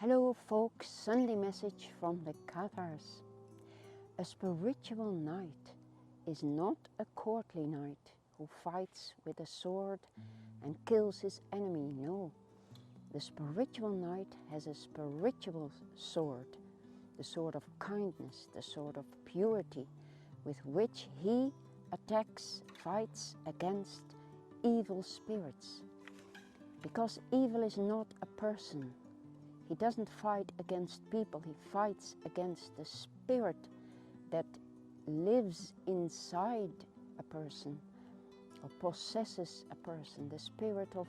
Hello folks, Sunday message from the Cathars. A spiritual knight is not a courtly knight who fights with a sword and kills his enemy, no. The spiritual knight has a spiritual sword, the sword of kindness, the sword of purity, with which he attacks, fights against evil spirits. Because evil is not a person. He doesn't fight against people, he fights against the spirit that lives inside a person or possesses a person, the spirit of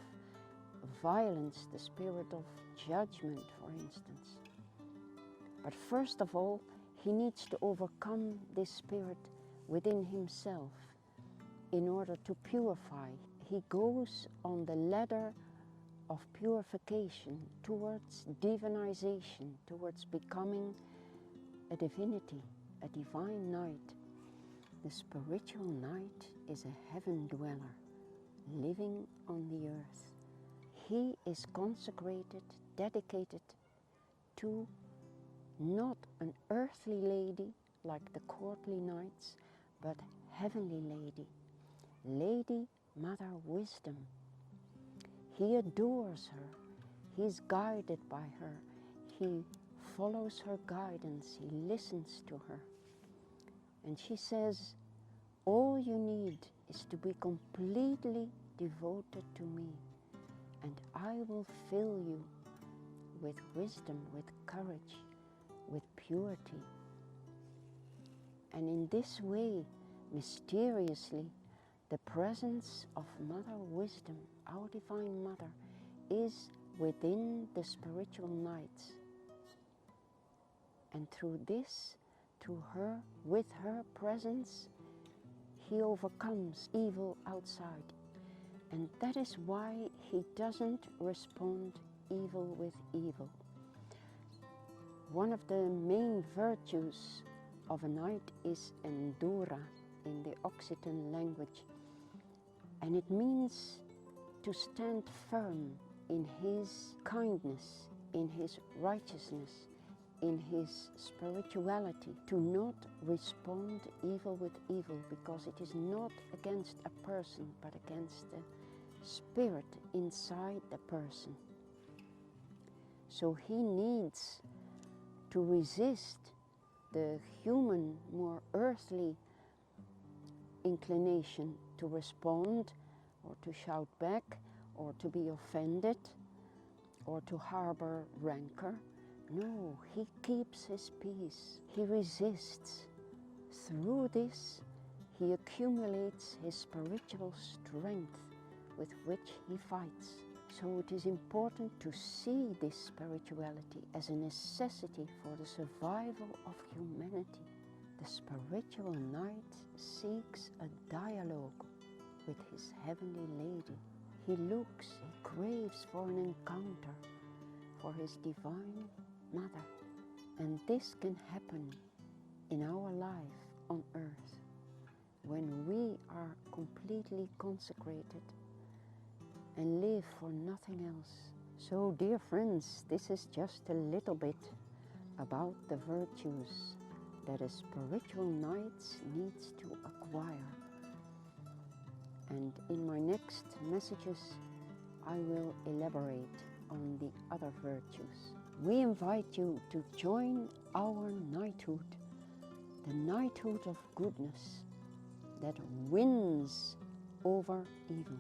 violence, the spirit of judgment, for instance. But first of all, he needs to overcome this spirit within himself in order to purify. He goes on the ladder of purification towards divinization, towards becoming a divinity, a divine knight. The spiritual knight is a heaven dweller, living on the earth. He is consecrated, dedicated to not an earthly lady like the courtly knights, but heavenly lady, Lady Mother Wisdom. He adores her, he is guided by her, he follows her guidance, he listens to her. And she says, all you need is to be completely devoted to me, and I will fill you with wisdom, with courage, with purity. And in this way, mysteriously, the presence of Mother Wisdom, our Divine Mother, is within the spiritual knights. And through this, through her, with her presence, he overcomes evil outside. And that is why he doesn't respond evil with evil. One of the main virtues of a knight is endura in the Occitan language. And it means to stand firm in his kindness, in his righteousness, in his spirituality, to not respond evil with evil, because it is not against a person, but against the spirit inside the person. So he needs to resist the human, more earthly inclination to respond or to shout back or to be offended or to harbor rancor. No, he keeps his peace. He resists. Through this, he accumulates his spiritual strength with which he fights. So it is important to see this spirituality as a necessity for the survival of humanity. The spiritual knight seeks a dialogue with his heavenly lady. He looks, he craves for an encounter, for his divine mother. And this can happen in our life on earth when we are completely consecrated and live for nothing else. So, dear friends, this is just a little bit about the virtues that a spiritual knight needs to acquire. And in my next messages, I will elaborate on the other virtues. We invite you to join our knighthood, the knighthood of goodness that wins over evil.